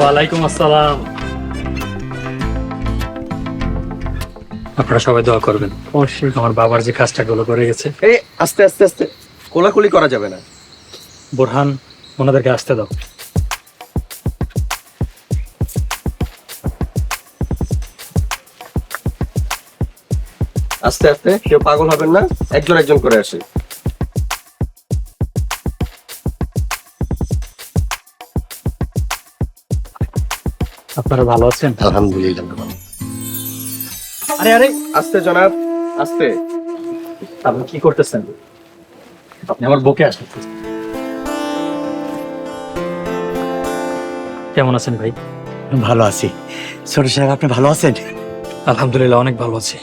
ওয়ালাইকুম আসসালাম। আপনারা সবাই দোয়া করবেন। অবশ্যই আমার বাবার যে কাজটা গুলো করে গেছে। এই আস্তে আস্তে আস্তে, কোলাকুলি করা যাবে না। বোরহান, ওনাদেরকে আসতে দাও। আস্তে আস্তে, কেউ পাগল হবেন না, একজন একজন করে আসে। আপনারা ভালো আছেন? আলহামদুলিল্লাহ। আরে আরে, আস্তে জনাব, আস্তে। আপনি কি করতেছেন? আপনি আমার বুকে আসেন। কেমন আছেন ভাই? ভালো আছি। ছোট সাহেব, আপনি ভালো আছেন? আলহামদুলিল্লাহ, অনেক ভালো আছি।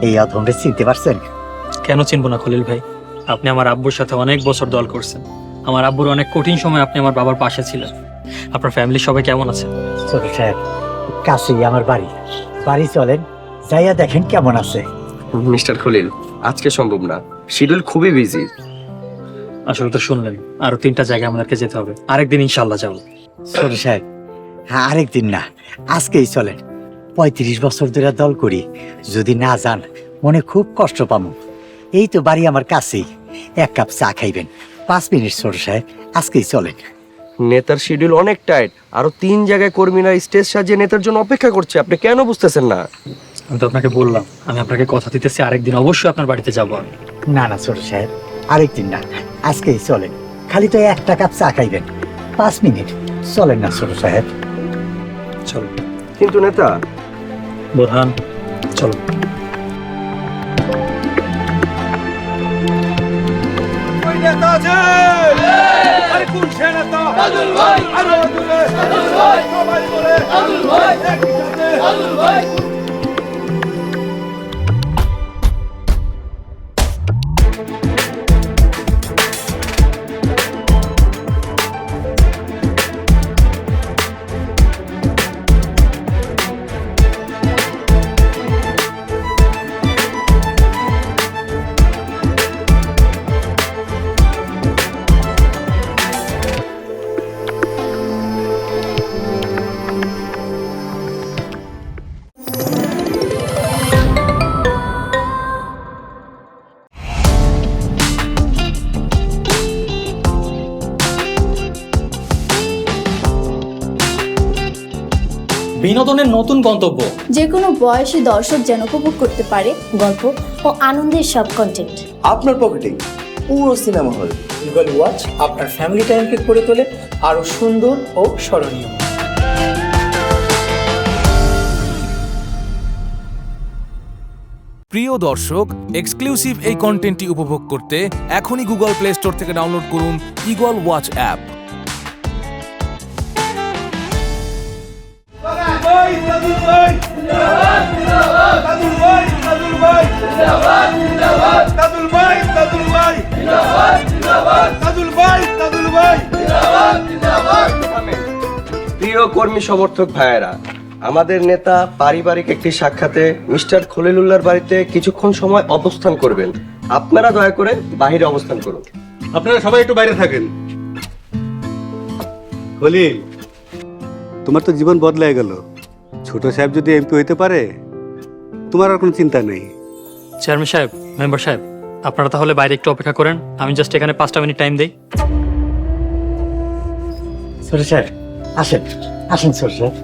এই অধমরে চিনতে পারছেন? কেন চিনবো না খলিল ভাই? আপনি আমার আব্বুর সাথে অনেক বছর দল করছেন। আমার আব্বুর অনেক কঠিন সময় আপনি আমার বাবার পাশে ছিলেন। আপনার ফ্যামিলি সবাই কেমন আছে? ছোট সাহেব, কাছেই আমার বাড়ি। বাড়ি চলেন, যাইয়া দেখেন কেমন আছে। মিস্টার খলিল, আজকে সম্ভব না, শিডিউল খুবই বিজি। আসলে তো শুনলেন, আরো 3টা জায়গায় আমাদেরকে যেতে হবে। আরেকদিন ইনশাল্লাহ যাবো। ছোট সাহেব, হ্যাঁ, আরেকদিন না, আজকেই চলেন। 35 বছর ধরে দল করি, যদি না যান মনে খুব কষ্ট পাবো। এই তো বাড়ি আমার কাছেই, 1 কাপ চা খাইবেন। 5 মিনিট ছোট সাহেব, আজকেই চলেন। নেতার শিডিউল অনেক টাইট, আরো 3 জায়গায় কর্মীরা স্টেজ সাজিয়ে নেতার জন্য অপেক্ষা করছে। আপনি কেন বুঝতেছেন না? আমি তো আপনাকে বললাম, আমি আপনাকে কথা দিতেছি, আরেকদিন অবশ্যই আপনার বাড়িতে যাবো আমি। না না ছোট সাহেব, আরেকদিন না, আজকেই চলেন। খালি তো 1 কাপ চা খাইবেন। 5 মিনিট চলেন না ছোট সাহেব? চলো। কিন্তু নেতা। বোরহান, চলো। বিনোদনের নতুন গন্তব্য, যে কোনো বয়সী দর্শক যেন উপভোগ করতে পারে গল্প ও আনন্দের সব কন্টেন্ট আপনার পকেটে পুরো সিনেমা হল। গুগল ওয়াচ আপনার ফ্যামিলি টাইমকে করে তোলে আরো সুন্দর ও স্মরণীয়। প্রিয় দর্শক, এক্সক্লুসিভ এই কন্টেন্টটি উপভোগ করতে এখনই গুগল প্লে স্টোর থেকে ডাউনলোড করুন ইগল ওয়াচ অ্যাপ। প্রিয় কর্মী সমর্থক ভাইয়েরা, আমাদের নেতা পারিবারিক একটি সাক্ষাতে মিস্টার খলিলুল্লাহর বাড়িতে কিছুক্ষণ সময় অবস্থান করবেন। আপনারা দয়া করে বাইরে অবস্থান করুন। আপনারা সবাই একটু বাইরে থাকেন। খলিল, তোমার তো জীবন বদলায় গেল। ছোট সাহেব যদি এমপি হইতে পারে, তোমার আর কোনো চিন্তা নেই। চেয়ারম্যান সাহেব, মেম্বার সাহেব, আপনারা তাহলে বাইরে একটু অপেক্ষা করেন। আমি জাস্ট এখানে 5টা মিনিট টাইম দেই। ছোট সাহেব, আসেন আসেন ছোট সাহেব।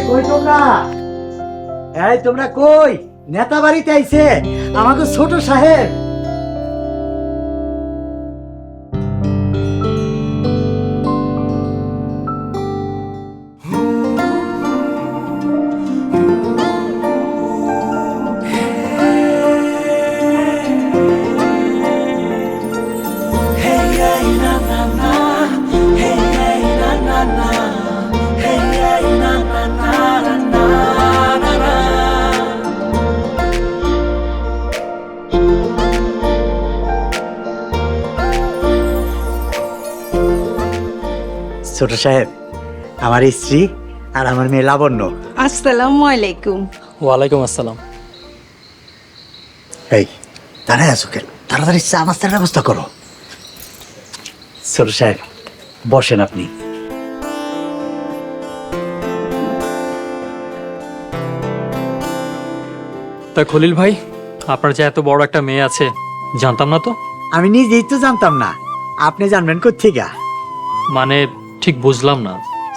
কই তোমরা? তোমরা কই? নেতা বাড়িতে আইছে আমাকে ছোট সাহেব। Hey, yeah, na na na. Hey, yeah, na ছোট সাহেব, আমার স্ত্রী আর আমার মেয়ে লাবণ্য। আসসালামু আলাইকুম। ওয়ালাইকুম আসসালাম। এই দাঁড়ায় আছো কেন? তাড়াতাড়ি চা নাস্তার ব্যবস্থা করো। ছোট সাহেব বসেন আপনি। তা খলিল ভাই, আপনার যে এত বড় একটা মেয়ে আছে জানতাম না তো। আমি নিজেই তো জানতাম না, আপনি জানবেন কোত্থেকে? মানে ঠিক বুঝলাম না।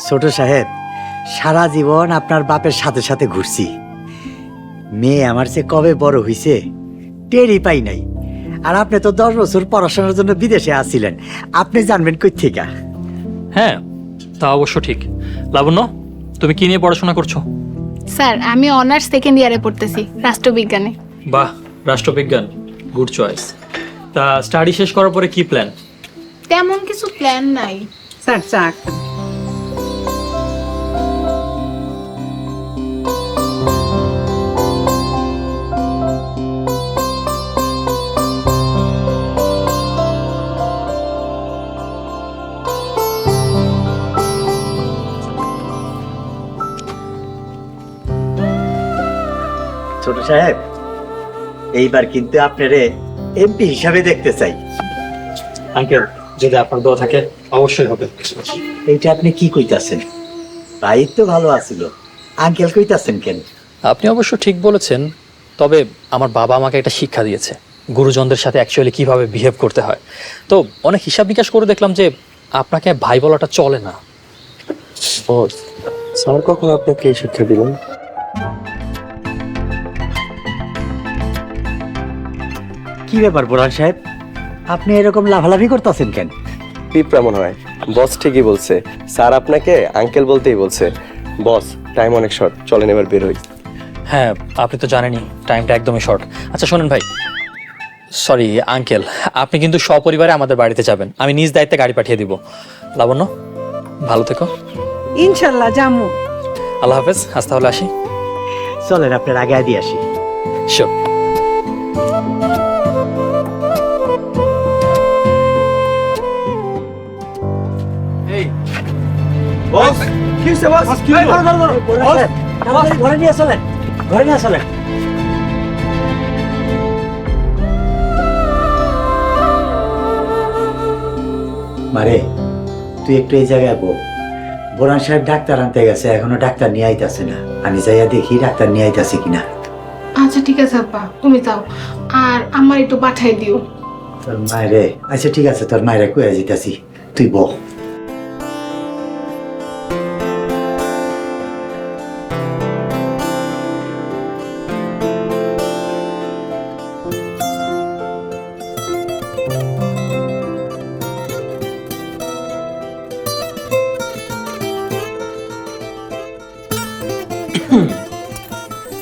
ছোট সাহেব, সারা জীবন আপনার বাপের সাথে সাথে ঘুরছি। মেয়ে আমার চেয়ে কবে বড় হইছে টেরই পাই নাই। আর আপনি তো 10 বছর পড়াশোনার জন্য বিদেশে আছিলেন, আপনি জানবেন কোত্থেকে? হ্যাঁ, তা অবশ্য ঠিক। লাবণ্য, তুমি কি নিয়ে পড়াশোনা করছো? স্যার, আমি অনার্স সেকেন্ড ইয়ারে পড়তেছি রাষ্ট্রবিজ্ঞানে। বাহ, রাষ্ট্রবিজ্ঞান, গুড চয়েস। তা স্টাডি শেষ করার পরে কি প্ল্যান? তেমন কিছু প্ল্যান নাই। স্যার চা খান। ছোট সাহেব, এইবার কিন্তু আপনারে এমপি হিসাবে দেখতে চাই। আঙ্কেল, যদি আপনার দোয়া থাকে অবশ্যই হবে। এইটা আপনি কি কইতাছেন? ভাই তো ভালো আছিল, আঙ্কেল কইতাছেন কেন? আপনি অবশ্য ঠিক বলেছেন, তবে আমার বাবা আমাকে একটা শিক্ষা দিয়েছে গুরুজনদের সাথে অ্যাকচুয়ালি কিভাবে বিহেভ করতে হয়। তো অনেক হিসাব নিকাশ করে দেখলাম যে আপনাকে ভাই বলাটা চলে না। স্যার কখন আপনাকে এই শিক্ষা দিলেন? কি ব্যাপার বোরান সাহেব, আপনি এরকম লাফালাফি করতেছেন কেন? পিঁপড়া মনে হয়। বস ঠিকই বলছে, স্যার আপনাকে আঙ্কেল বলতেই বলছে। বস, টাইম অনেক শর্ট, চলেন এবার বের হই। হ্যাঁ, আপনি তো জানেনই টাইমটা একদমই শর্ট। আচ্ছা শোনেন ভাই, সরি আঙ্কেল, আপনি কিন্তু সপরিবারে আমাদের বাড়িতে যাবেন, আমি নিজ দায়িত্বে গাড়ি পাঠিয়ে দিব। লাবণ্য, ভালো থেকো। ইনশাল্লাহ জামু। আল্লাহ হাফেজ, আজ তাহলে আসি। চলেন আপনার আগে দিয়ে আসি। শিওর। বস, কি হইছে বস? এই, ধরো, ধরো, ধরো। বোরান সাহেব, তাড়াতাড়ি ঘরে নিয়ে চলেন, ঘরে নিয়ে চলেন। মারে, তুই একটু এই জায়গায় বল। বোরান সাহেব ডাক্তার আনতে গেছে, এখনো ডাক্তার নিয়ে আইতাছে না। আমি যাইয়া দেখি ডাক্তার নিয়ে আইতাছে কিনা। আচ্ছা ঠিক আছে আব্বা, তুমি যাও, আর আমার একটু পাঠাই দিও। তোর মায়েরে, আচ্ছা ঠিক আছে, তোর মায়েরে কয়ে যেতেছি, তুই বল।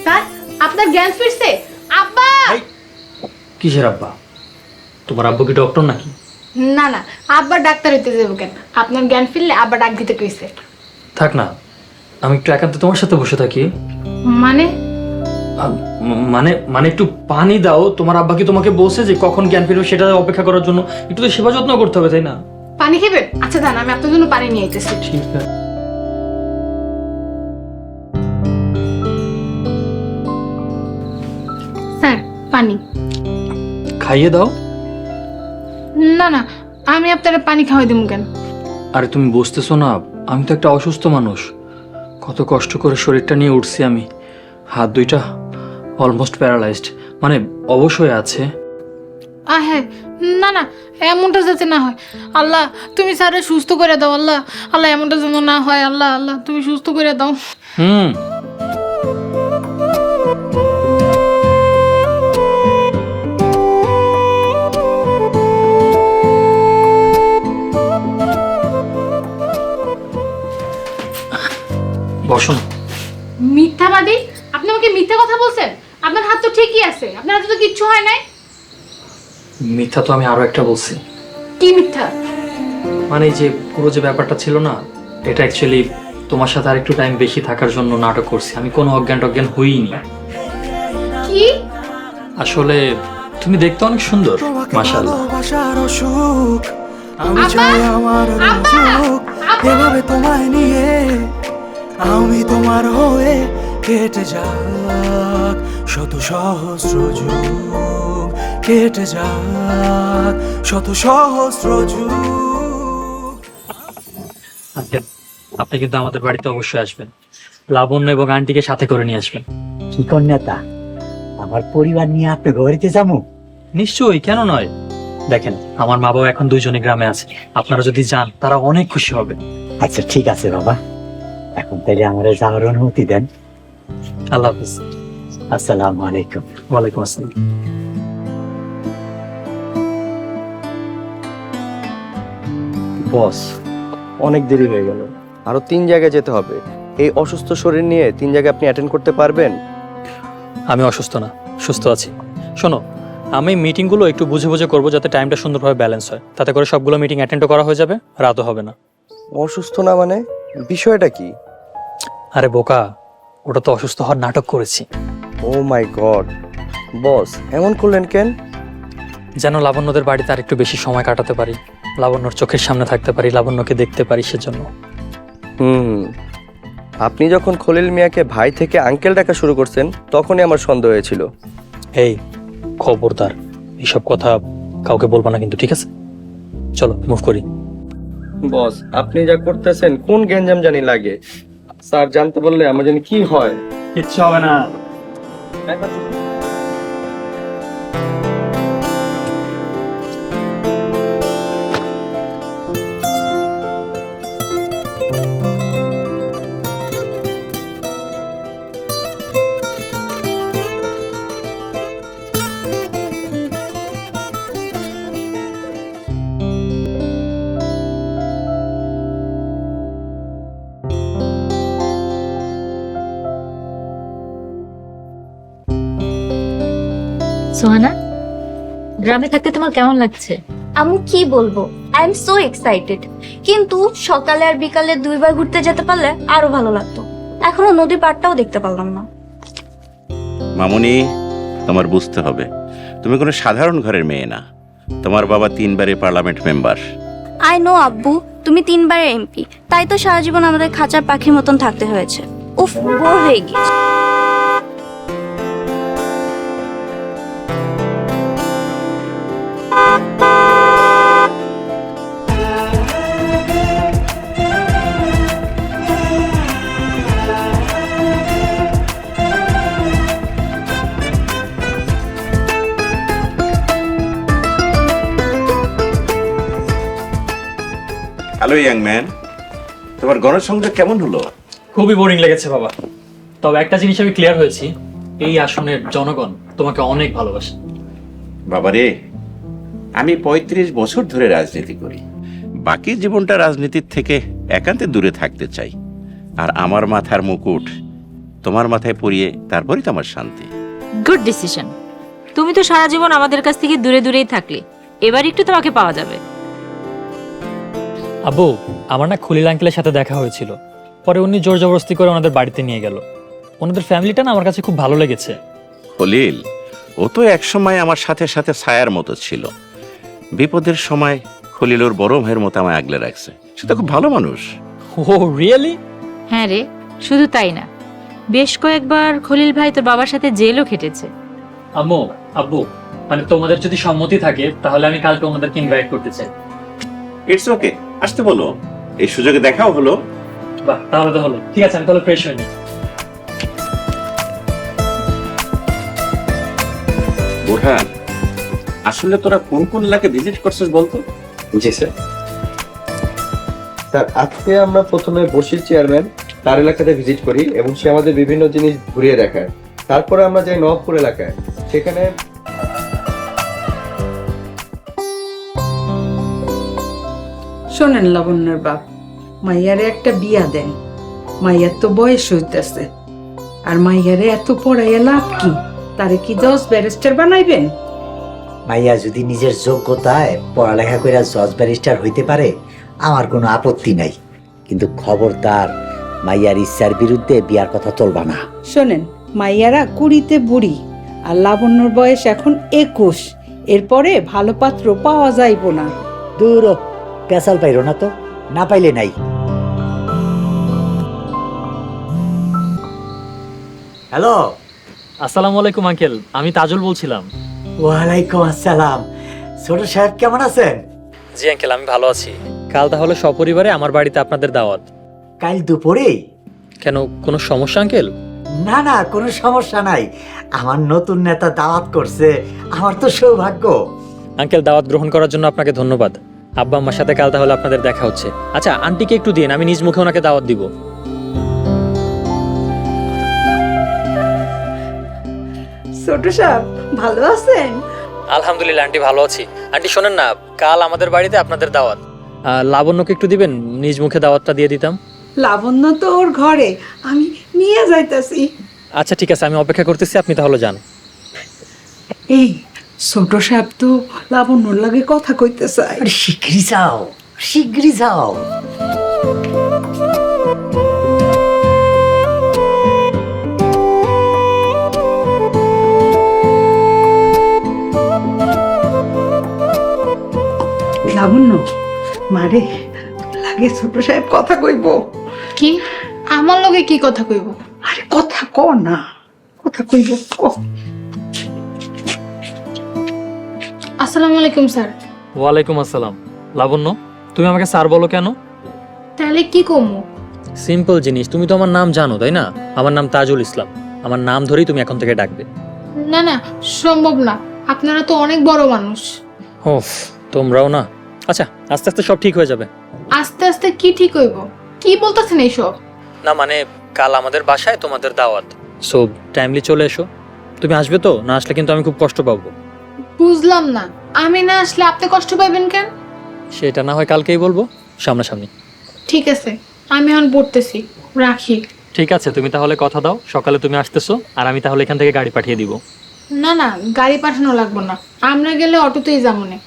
স্যার, আপনার জ্ঞান ফিরছে? আব্বা! কিসের আব্বা? তোমার আব্বু কি ডক্টর নাকি? না না, আব্বা ডাক্তার হইতে যাবো কেন? আপনার জ্ঞান ফিরলে আব্বা ডাক দিতে কইছে। থাক না, আমি একটু একান্তে তোমার সাথে বসে থাকি। মানে? মানে মানে একটু পানি দাও। তোমার আব্বা কি তোমাকে বলছে যে কখন জ্ঞান ফিরবে সেটা অপেক্ষা করার জন্য? একটু তো সেবা যত্ন করতে হবে, তাই না? পানি খাবেন? আচ্ছা দাঁড়ান, আমি আপনার জন্য পানি নিয়ে আইতেছি। ঠিক আছে। স্যার, পানি। খাইয়ে দাও। না না, আমি আপনারা পানি খাওয়াই দিব কেন? আরে তুমি বুঝতেছো না, আমি তো একটা অসুস্থ মানুষ। কত কষ্ট করে শরীরটা নিয়ে উঠছি আমি। হাত দুইটা অলমোস্ট প্যারালাইজড, মানে অবশ্যই আছে। হ্যাঁ, না না, এমনটা যাতে না হয়। আল্লাহ, তুমি স্যারে সুস্থ করে দাও। আল্লাহ আল্লাহ, এমনটা যেন না হয়। আল্লাহ আল্লাহ, তুমি সুস্থ করে দাও। হুম। বসুন। মিথ্যাবাদী! আপনি আমাকে মিথ্যা কথা বলছেন? আপনার হাত তো ঠিকই আছে, আপনার হাতে তো কিচ্ছু হয় নাই। মিথ্যা তো আমি আরো একটা বলছি। কি মিথ্যা? মানে যে পুরো যে ব্যাপারটা ছিল না, এটা অ্যাকচুয়ালি তোমার সাথে আরেকটু টাইম বেশি থাকার জন্য নাটক করছি। আমি কোনো অজ্ঞান হইনি। কি? আসলে তুমি দেখতে অনেক সুন্দর, মাশাআল্লাহ। আব্বা! আব্বা! এভাবে তোমায় নিয়ে আমি তোমার হয়ে কেটে যাক শত সহস্র যুগ, কেটে যাক শত সহস্র যুগ। আঙ্কেল, আপনি কিন্তু আমাদের বাড়িতে অবশ্যই আসবেন। লাবণ্য এবং আন্টিকে সাথে করে নিয়ে আসবেন। কি কন্যাতা, আমার পরিবার নিয়ে আপনি ঘরেতে যাবো? নিশ্চয়ই, কেন নয়? দেখেন, আমার মা বাবা এখন দুইজনে গ্রামে আছে, আপনারা যদি যান তারা অনেক খুশি হবে। আচ্ছা ঠিক আছে বাবা, এখন তাইলে আমার যাওয়ার অনুমতি দেন। আল্লাহ হাফিজ। আসসালামু আলাইকুম। ওয়ালাইকুম আসসালাম। বস, অনেক দেরি হয়ে গেল, আরো 3 জায়গায় যেতে হবে। এই অসুস্থ শরীর নিয়ে 3 জায়গায় আপনি অ্যাটেন্ড করতে পারবেন? আমি অসুস্থ না, সুস্থ আছি। শোনো, আমি মিটিংগুলো একটু বুঝে বুঝে করবো যাতে টাইমটা সুন্দরভাবে ব্যালেন্স হয়, তাতে করে সবগুলো মিটিং অ্যাটেন্ডও করা হয়ে যাবে, রাতও হবে না। অসুস্থ না মানে বিষয়টা কি? আরে বোকা, ওটা তো অসুস্থ হওয়ার নাটক করেছি। ও মাই গড, বস এমন করলেন কেন? যেন লাবণ্যদের বাড়িতে আর একটু বেশি সময় কাটাতে পারি, লাবণ্যর চোখের সামনে থাকতে পারি, লাবণ্যকে দেখতে পারি, সেজন্য। আপনি যখন খলিল মিয়াকে ভাই থেকে আঙ্কেল ডাকা শুরু করছেন তখনই আমার সন্দেহ হয়েছিল। এই খবরদার, এইসব কথা কাউকে বলবো না কিন্তু, ঠিক আছে? চলো মুভ করি। বস, আপনি যা করতেছেন কোন গ্যাঞ্জাম জানি লাগে। স্যার জানতে বললে আমার জানি কি হয়। কিচ্ছু হবে না। সোহানা, গ্রামে থাকতে তোমার কেমন লাগছে? আমি কি বলবো, আই এম সো এক্সাইটেড। কিন্তু সকালে আর বিকালে 2 বার ঘুরতে যেতে পারলে আরো ভালো লাগতো। এখনো নদী পাড়টাও দেখতে পারলাম না। মামুনি, তোমার বুঝতে হবে তুমি কোনো সাধারণ ঘরের মেয়ে না। তোমার বাবা 3 বারের পার্লামেন্ট মেম্বার। আই নো আব্বু, তুমি 3 বারের এমপি, তাই তো সারা জীবন আমাদের খাঁচার পাখির মতন থাকতে হয়েছে। উফ, বোর হয়ে গেছে। হ্যালো ইয়াং ম্যান, তোমার গণসংযোগ কেমন হলো? খুবই বোরিং লেগেছে বাবা, তবে একটা জিনিস আমি ক্লিয়ার হয়েছি, এই আসনের জনগণ তোমাকে অনেক ভালোবাসে। বাবারে, আমি 35 বছর ধরে রাজনীতি করি, বাকি জীবনটা রাজনীতির থেকে একান্তে দূরে থাকতে চাই। আর আমার মাথার মুকুট তোমার মাথায় পরিয়ে তারপরই তো আমার শান্তি। Good decision. তুমি তো সারা জীবন আমাদের কাছ থেকে দূরে দূরেই থাকলে, এবার একটু তোমাকে পাওয়া যাবে। আব্বু, আমার না খলিল আঙ্কেলের সাথে দেখা হয়েছিল, পরে উনি জোর জবরদস্তি করে ওনাদের বাড়িতে নিয়ে গেল। ওনাদের ফ্যামিলিটা না আমার কাছে খুব ভালো লেগেছে। খলিল, ও তো একসময় আমার সাথে সাথে ছায়ার মতো ছিল। বিপদের সময় খলিল ওর বড় ভাইয়ের মতো আমায় আগলে রাখছে। সে তো খুব ভালো মানুষ। ও রিয়েলি? হ্যাঁ রে, শুধু তাই না, বেশ কয়েকবার খলিল ভাই তোর বাবার সাথে জেলও খেটেছে। আম্মু, আব্বু, মানে তোমাদের যদি সম্মতি থাকে তাহলে আমি কালকে ওনাদেরকে ইনভাইট করতে চাই। ইটস ওকে, আসতে বলো, এই সুযোগে দেখাও হলো। বাহ, তাহলে তো হলো। ঠিক আছে, আমি তাহলে ফ্রেশ হয়ে নিই। বুরহান, আসলে তোরা কোন কোন এলাকা ভিজিট করছিস বলতো? জি স্যার। স্যার, আজকে আমরা প্রথমে বশির চেয়ারম্যান তার এলাকাতে ভিজিট করি এবং সে আমাদের বিভিন্ন জিনিস ঘুরিয়ে দেখায়। তারপরে আমরা যাই নবাবপুর এলাকায়, সেখানে শোনেন লাবণ্যর বাপ, মাইয়ারে একটা বিয়া দেন। মাইয়ার তো বয়স হইতেছে, আর মাইয়ারে এত পড়াইয়া লাভ কি? তারে কি 10 ব্যারিস্টার বানাইবেন? মাইয়া যদি নিজের যোগ্যতায় পড়ালেখা করে জজ ব্যারিস্টার হইতে পারে, আমার কোনো আপত্তি নাই। কিন্তু খবরদার মাইয়ার ইচ্ছার বিরুদ্ধে বিয়ার কথা চলবা না। শোনেন, মাইয়ারা 20-তে বুড়ি, আর লাবণ্যর বয়স এখন 21। এরপরে ভালো পাত্র পাওয়া যাইব না। দূর পেশাল পাইরো না তো, না পাইলে নাই। হ্যালো। আসসালামু আলাইকুম আঙ্কেল, আমি তাজুল বলছিলাম। ওয়ালাইকুম আসসালাম। ছোট সাহেব কেমন আছেন? জি আঙ্কেল, আমি ভালো আছি। কাল তাহলে সপরিবারে আমার বাড়িতে আপনাদের দাওয়াত। কাল দুপুরে? কেন, কোনো সমস্যা আঙ্কেল? না না, কোনো সমস্যা নাই। আমার নতুন নেতা দাওয়াত করছে, আমার তো সৌভাগ্য। আঙ্কেল, দাওয়াত গ্রহণ করার জন্য আপনাকে ধন্যবাদ। আব্বা আম্মার সাথে কাল তাহলে আপনাদের দেখা হচ্ছে। আচ্ছা, আন্টিকে একটু দিন, আমি নিজ মুখে ওনাকে দাওয়াত দিব। ছোট সাহেব ভালো আছেন? আলহামদুলিল্লাহ আন্টি, ভালো আছি। আন্টি শোনেন না, কাল আমাদের বাড়িতে আপনাদের দাওয়াত। লাবণ্যকে একটু দিবেন, নিজ মুখে দাওয়াতটা দিয়ে দিতাম। লাবণ্য তো ওর ঘরে, আমি নিয়ে যাইতাছি। আচ্ছা ঠিক আছে, আমি অপেক্ষা করতেছি, আপনি তাহলে যান। এই ছোট সাহেব তো লাবণ্যর লাগে কথা কইতে চাই। আরে শিগগিরই যাও, শিগগিরই যাও। লাবণ্য মারে, লাগে ছোট সাহেব কথা কইব। কি আমার লগে কি কথা কইব? আরে কথা ক না, কথা কইব ক। আসসালামু আলাইকুম স্যার। ওয়ালাইকুম আসসালাম। লাবণ্য, তুমি আমাকে স্যার বলো কেন? তাহলে কি কমু? সিম্পল জিনিস, তুমি তো আমার নাম জানো তাই না? আমার নাম তাজুল ইসলাম। আমার নাম ধরেই তুমি এখন থেকে ডাকবে। না না, সম্ভব না, আপনারা তো অনেক বড় মানুষ। ওফ, তোমরাও না। আচ্ছা, আস্তে আস্তে সব ঠিক হয়ে যাবে। আস্তে আস্তে কি ঠিক হইব? কি বলতেছেন এইসব? না মানে, কাল আমাদের বাসায় তোমাদের দাওয়াত, সো টাইমলি চলে এসো। তুমি আসবে তো? না আসলে কিন্তু আমি খুব কষ্ট পাবো। বুঝলাম না, আমি না আসলে আপনি কষ্ট পাইবেন কেন? সেটা না হয় কালকেই বলবো, সামনাসামনি। ঠিক আছে, আমি এখন পড়তেছি, রাখি। ঠিক আছে, তুমি তাহলে কথা দাও সকালে তুমি আসতেছো, আর আমি তাহলে এখান থেকে গাড়ি পাঠিয়ে দিব। না না, গাড়ি পাঠানো লাগবে না, আমরা গেলে অটোতেই যাবো না।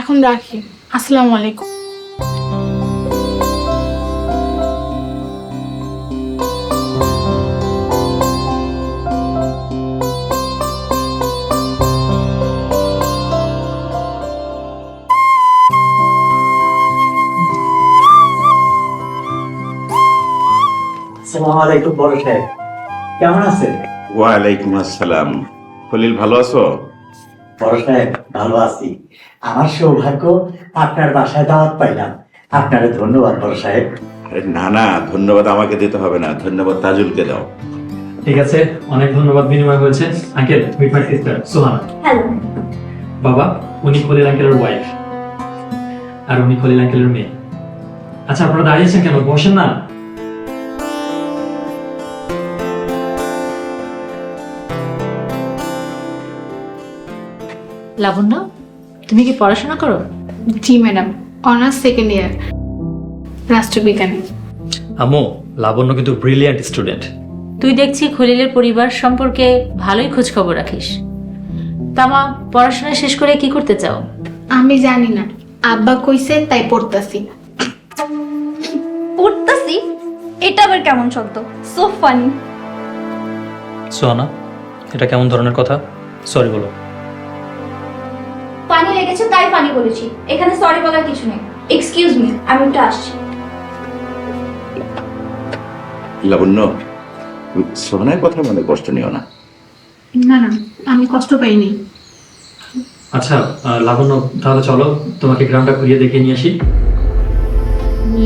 এখন রাখি, আসসালামু আলাইকুম। আসসালামু আলাইকুম বড় সাহেব, কেমন আছেন? ওয়ালাইকুম আসসালাম। খলিল, ভালো আছো? বড় সাহেব ভালো আছি। আমার সৌভাগ্য, আপনার বাসায় দাওয়াত পাইলাম। আপনারে ধন্যবাদ বড় সাহেব। আরে না না, ধন্যবাদ আমাকে দিতে হবে না, ধন্যবাদ তাজুলকে দাও। ঠিক আছে, অনেক ধন্যবাদ বিনিময় হয়েছে। Uncle, meet my sister Suhana. Hello. বাবা, উনি খলিল আঙ্কেলের ওয়াইফ, আর উনি খলিল আঙ্কেলের মেয়ে। আচ্ছা, আপনারা দাঁড়িয়েছেন কেন? বসেন না। লাবণ্য, তুমি কি পড়াশোনা করো? জি ম্যাডাম, অনার্স সেকেন্ড ইয়ার, রাষ্ট্রবিজ্ঞানে। আম্মু, লাবণ্য কিন্তু ব্রিলিয়ান্ট স্টুডেন্ট। তুই দেখছি খলিলের পরিবার সম্পর্কে ভালোই খোঁজ খবর রাখিস। তামা, পড়াশোনা শেষ করে কি করতে চাও? আমি জানি না, আব্বা কইছে তাই পড়তাছি। পড়তাছি? এটা আবার কেমন শব্দ? So funny. সুহানা, এটা কেমন ধরনের কথা? সরি বলো। পানি লেগেছে তাই পানি বলেছি, এখানে সরি বলার কিছু নেই। এক্সকিউজ মি, আমি একটু আসছি। লাবণ্য, সোহানার কথা মনে কষ্ট নিও না। না না, আমি কষ্ট পাইনি। আচ্ছা লাবণ্য, তাহলে চলো তোমাকে গ্রামটা ঘুরিয়ে দেখিয়ে নিয়ে আসি।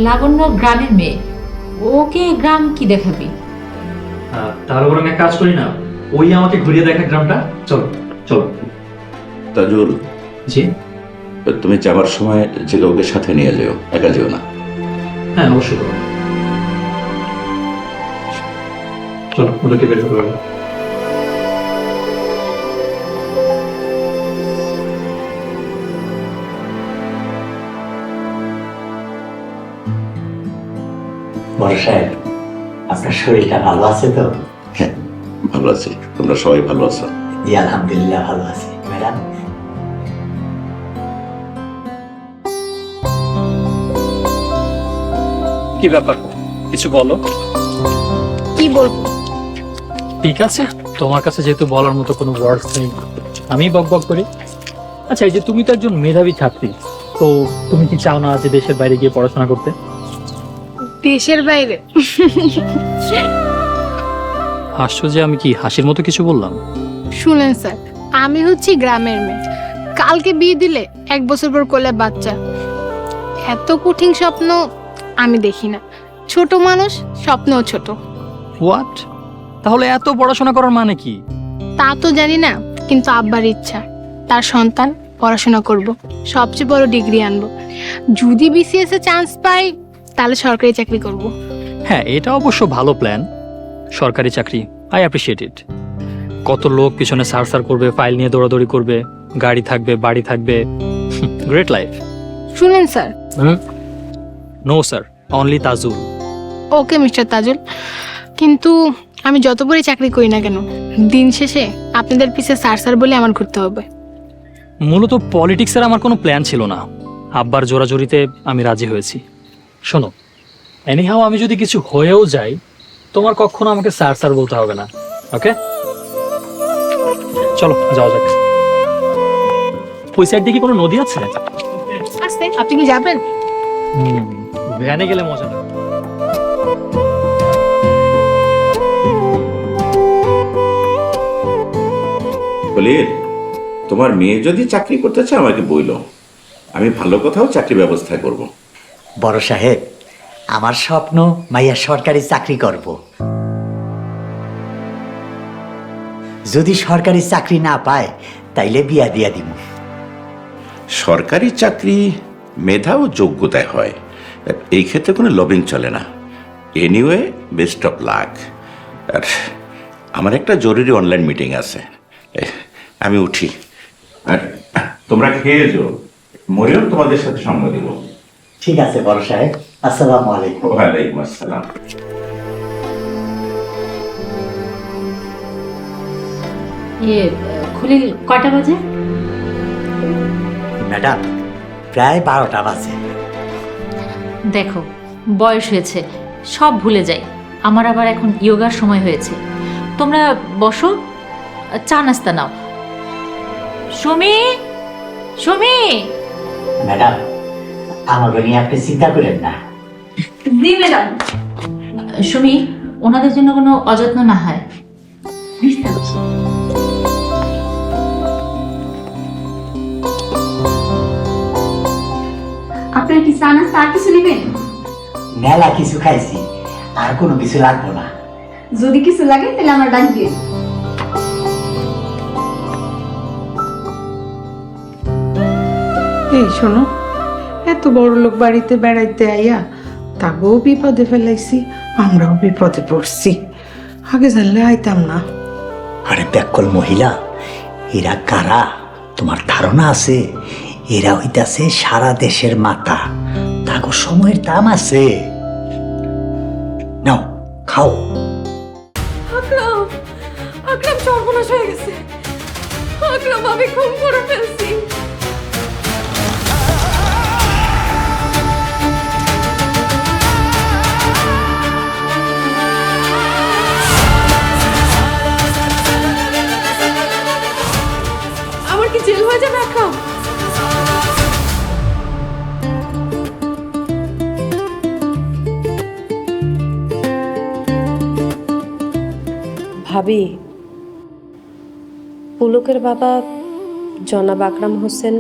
লাবণ্য গ্রামের মেয়ে, ওকে গ্রাম কি দেখাবি? তাহলে বরং এক কাজ করি না, ওই আমাকে ঘুরিয়ে দেখা গ্রামটা। চলো চলো। তাজুল, জি? তুমি যাবার সময় যে কাউকে সাথে নিয়ে যেও, একা যেও না। হ্যাঁ অবশ্যই। চলো, ওদেরকে বের করে দেবো। বড় সাহেব, আপনার শরীরটা ভালো আছে তো? হ্যাঁ, ভালো আছি। তোমরা সবাই ভালো আছো? জি আলহামদুলিল্লাহ ভালো আছি। ম্যাডাম, কি ব্যাপার, কিছু বলো। কি বলবো? ঠিক আছে, তোমার কাছে যেহেতু বলার মতো কোনো ওয়ার্ডস নেই, আমি বক বক করি। আচ্ছা, এই যে তুমি তো একজন মেধাবী ছাত্রী, তো তুমি কি চাও না যে দেশের বাইরে গিয়ে পড়াশোনা করতে? দেশের বাইরে? হাসছো যে, আমি কি হাসির মতো কিছু বললাম? শুনেন স্যার, আমি হচ্ছি গ্রামের মেয়ে, কালকে বিয়ে দিলে 1 বছর পর কোলে বাচ্চা। এত কঠিন স্বপ্ন আমি দেখি না। ছোট মানুষ, স্বপ্নও ছোট। হোয়াট? তাহলে এত পড়াশোনা করার মানে কি? তা তো জানি না, কিন্তু আব্বার ইচ্ছা তার সন্তান পড়াশোনা করব, সবচেয়ে বড় ডিগ্রি আনবো। যদি বিসিএস এ চান্স পাই তাহলে সরকারি চাকরি করব। হ্যাঁ, এটা অবশ্য ভালো প্ল্যান, সরকারি চাকরি। I appreciate it. কত লোক পিছনে সার করবে, ফাইল নিয়ে দৌড়াদৌড়ি করবে, গাড়ি থাকবে, বাড়ি থাকবে। Great life. শুনেন sir. No sir, only Tajul. Okay mister Tajul, কিন্তু আমি যত বড়ই চাকরি করি না কেন, দিন শেষে আপনাদের পিছে স্যার বলে আমার ঘুরতে হবে। মূলত পলিটিক্সের আমার কোনো প্ল্যান ছিল না, আব্বার জোরাজোরিতে আমি রাজি হয়েছি। শোনো, এনিহাও আমি যদি কিছু হয়েও যাই, তোমার কখনো আমাকে স্যার বলতে হবে না। ওকে, চলো যাওয়া যাক। ওই সাইড দিয়ে কি কোনো নদী আছে? আস্তে, আপনি কি যাবেন? ভ্যানে গেলে মজা না। খলিল, তোমার মেয়ে যদি চাকরি করতে চায় আমাকে বইলো, আমি ভালো কোথাও চাকরি ব্যবস্থা করব। বড় সাহেব, আমার স্বপ্ন মাইয়া সরকারি চাকরি করব। যদি সরকারি চাকরি না পায় তাইলে বিয়া দিয়া দিব। সরকারি চাকরি মেধা ও যোগ্যতায় হয়, এই ক্ষেত্রে কোনো লবিং চলে না। Anyway, best of luck. আর আমার একটা জরুরি অনলাইন মিটিং আছে, আমি উঠি। আর তোমরা খেয়ে যাও, মরিয়ম তোমাদের সাথে সঙ্গ দিব। ঠিক আছে বড় সাহেব, আসসালামু আলাইকুম। ওয়ালাইকুম আসসালাম। খলিল, কয়টা বাজে? ম্যাডাম, প্রায় 12টা বাজে। দেখো, বয়স হয়েছে, সব ভুলে যাই। আমার আবার এখন যোগার সময় হয়েছে। তোমরা বসো, চা নাস্তা নাও। সুমি, সুমি। ম্যাডাম, আমাকে নিয়ে আপনি চিন্তা করেন না। জি ম্যাডাম। সুমি, ওনাদের জন্য কোনো অযত্ন না হয়। আপনার কি চা নাস্তা আর কিছু নেবেন? মেলা কিছু খাইছি, আর কোনো কিছু লাগবে না। যদি কিছু লাগে তাহলে আমার ডাক দিয়ে। এই শোনো, এত বড় লোক বাড়িতে বেড়াইতে আইয়া তাকেও বিপদে ফেলাইছি, আমরাও বিপদে পড়ছি। আগে জানলে আইতাম না। আরে ব্যাকল মহিলা, এরা কারা তোমার ধারণা আছে? এরা হইতাছে সারা দেশের মাথা, তাকে সময়ের দাম আছে। নাও খাও। আকরাম, আকরাম সর্বনাশ হয়ে গেছে। আকরাম, আমি খুন করে ফেলছি। আমার কি জেল হয়ে যাবে আকরাম? ভাবি, পুলকের বাবা জনাব আকরাম হোসেন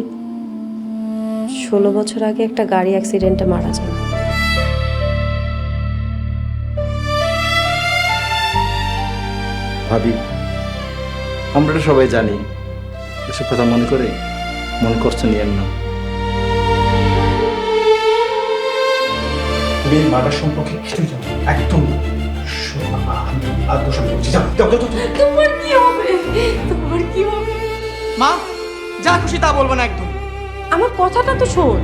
16 বছর আগে একটা গাড়ি অ্যাক্সিডেন্টে মারা যান। ভাবি, আমরা তো সবাই জানি, এসব কথা মনে করে মন কষ্ট নিয়েন না। মেয়ের মার্ডার সম্পর্কে কিছুই জানো না, একদম না। আমি আত্মসাৎ করছি। যাও যাও যাও। তোমার কি হবে? তোমার কি হবে? মা, যা খুশি তা বলবো না একদম। আমার কথাটা তো শোন।